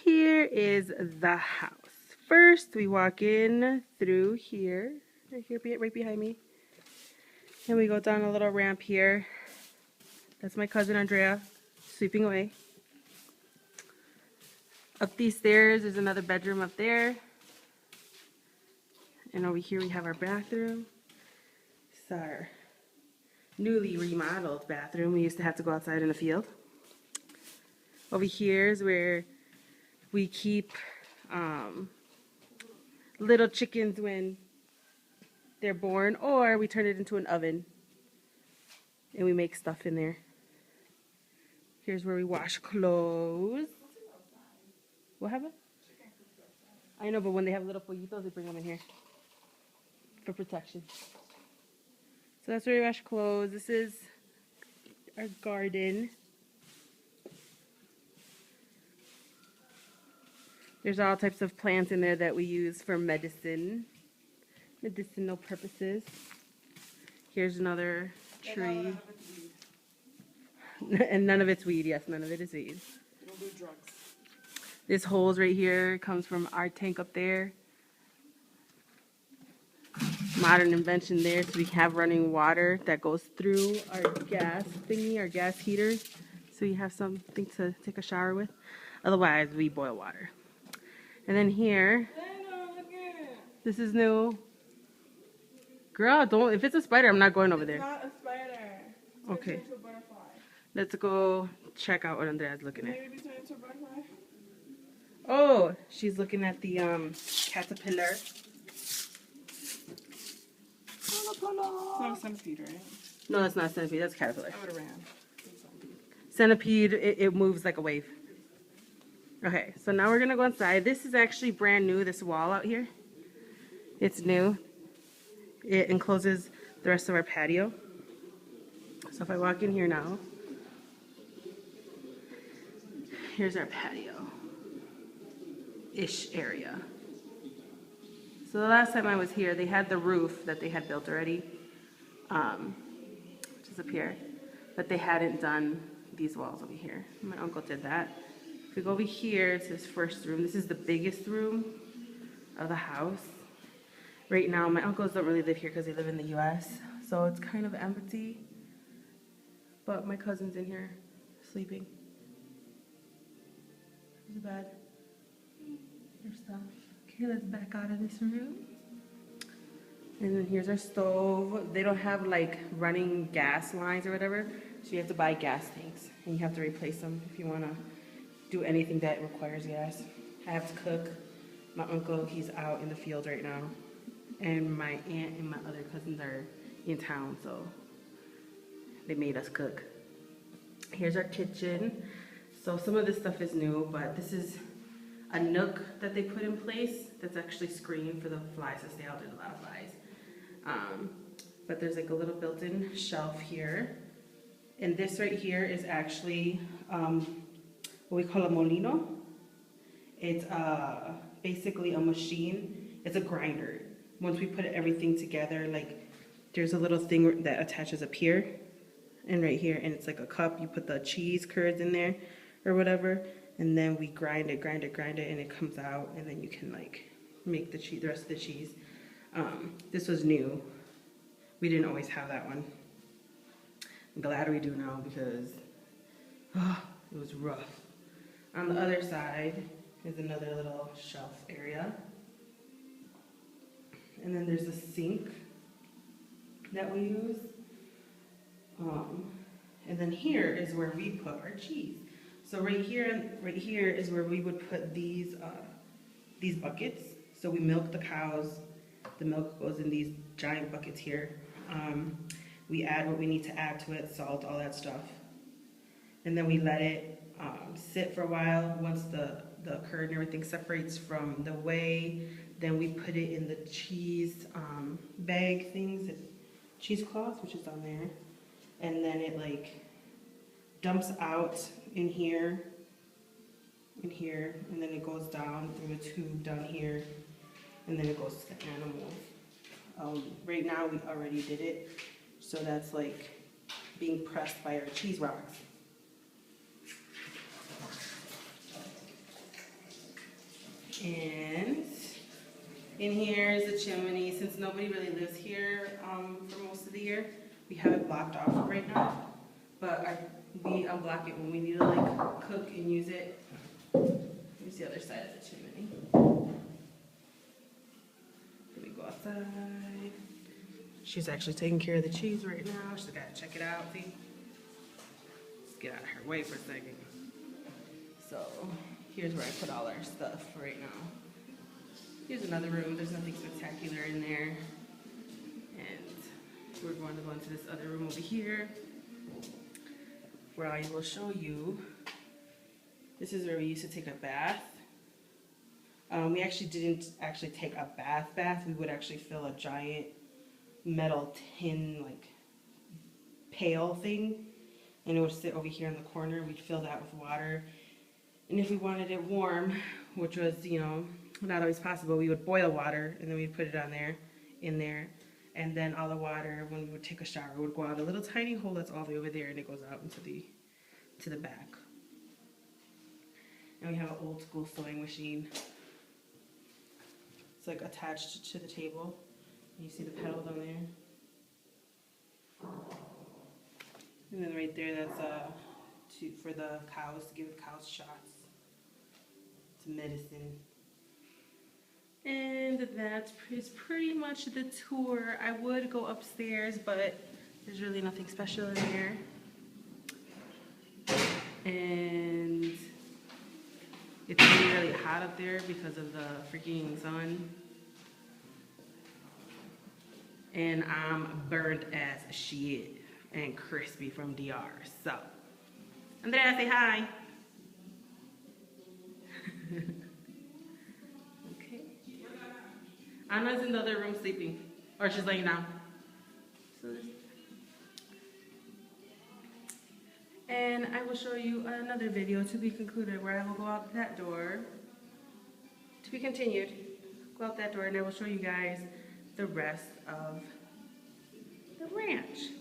here is the house. First, we walk in through here, right behind me. And we go down a little ramp here. That's my cousin Andrea sweeping away. Up these stairs, there's another bedroom up there. And over here we have our bathroom. It's our newly remodeled bathroom. We used to have to go outside in the field. Over here is where we keep little chickens when they're born, or we turn it into an oven and we make stuff in there. Here's where we wash clothes. What happened? I know, but when they have little pollitos, they bring them in here for protection. So that's where we wash clothes. This is our garden. There's all types of plants in there that we use for medicinal purposes. Here's another tree. And none of it's weed. Yes, none of it is weed. We don't do drugs. This hose right here comes from our tank up there. Modern invention there, so we have running water that goes through our gas thingy, our gas heater, so you have something to take a shower with. Otherwise, we boil water. And then here, this is new. Girl, don't, if it's a spider, I'm not going over there. It's not a spider. Okay. It's a butterfly. Let's go check out what Andrea's looking at. Maybe turn into a butterfly. Oh, she's looking at the caterpillar. It's not a centipede, right? No, that's not a centipede, that's a caterpillar. I would have ran. Centipede, it moves like a wave. Okay, so now we're gonna go inside. This is actually brand new, this wall out here. It's new. It encloses the rest of our patio. So if I walk in here now, here's our patio-ish area. So the last time I was here, they had the roof that they had built already, which is up here, but they hadn't done these walls over here. My uncle did that. If we go over here, it's his first room. This is the biggest room of the house. Right now, my uncles don't really live here because they live in the U.S., so it's kind of empty. But my cousin's in here sleeping. There's a bed. There's stuff. Okay, let's back out of this room. And then here's our stove. They don't have like running gas lines or whatever, so you have to buy gas tanks and you have to replace them if you want to do anything that requires gas. I have to cook. My uncle, he's out in the field right now, and my aunt and my other cousins are in town, so they made us cook. Here's our kitchen. So some of this stuff is new, but this is a nook that they put in place that's actually screened for the flies to stay out. There's a lot of flies. But there's like a little built-in shelf here. And this right here is actually what we call a molino. It's basically a machine. It's a grinder. Once we put everything together, like there's a little thing that attaches up here and right here, and it's like a cup. You put the cheese curds in there or whatever, and then we grind it, and it comes out, and then you can like make the cheese, the rest of the cheese. This was new. We didn't always have that one. I'm glad we do now because it was rough. On the other side is another little shelf area. And then there's a sink that we use. And then here is where we put our cheese. So right here is where we would put these buckets. So we milk the cows. The milk goes in these giant buckets here. We add what we need to add to it, salt, all that stuff. And then we let it sit for a while. Once the curd and everything separates from the whey, then we put it in the cheese bag things, cheesecloth, which is down there. And then it like dumps out in here, and then it goes down through a tube down here, and then it goes to the animals. Right now we already did it, so that's like being pressed by our cheese rocks. And in here is the chimney. Since nobody really lives here for most of the year, we have it blocked off right now. But we unblock it when we need to like cook and use it. Here's the other side of the chimney. Let me go outside. She's actually taking care of the cheese right now. She's gotta check it out. See? Let's get out of her way for a second. So here's where I put all our stuff right now. Here's another room. There's nothing spectacular in there. And we're going to go into this other room over here, where I will show you. This is where we used to take a bath. We actually didn't take a bath. We would actually fill a giant metal tin, like, pail thing, and it would sit over here in the corner. We'd fill that with water, and if we wanted it warm, which was, you know, not always possible, we would boil water, and then we'd put it in there, and then all the water, when we would take a shower, would go out a little tiny hole that's all the way over there, and it goes out into the back. And we have an old school sewing machine. It's like attached to the table. You see the pedals on there. And then right there, that's for the cows, to give the cows shots. It's medicine. And that is pretty much the tour. I would go upstairs, but there's really nothing special in there. And it's really, really hot up there because of the freaking sun. And I'm burnt as shit and crispy from DR. So, Andrea, say hi. Okay. Anna's in the other room sleeping, or she's laying down. And I will show you another video to be concluded, where I will go out that door, to be continued, go out that door, and I will show you guys the rest of the ranch.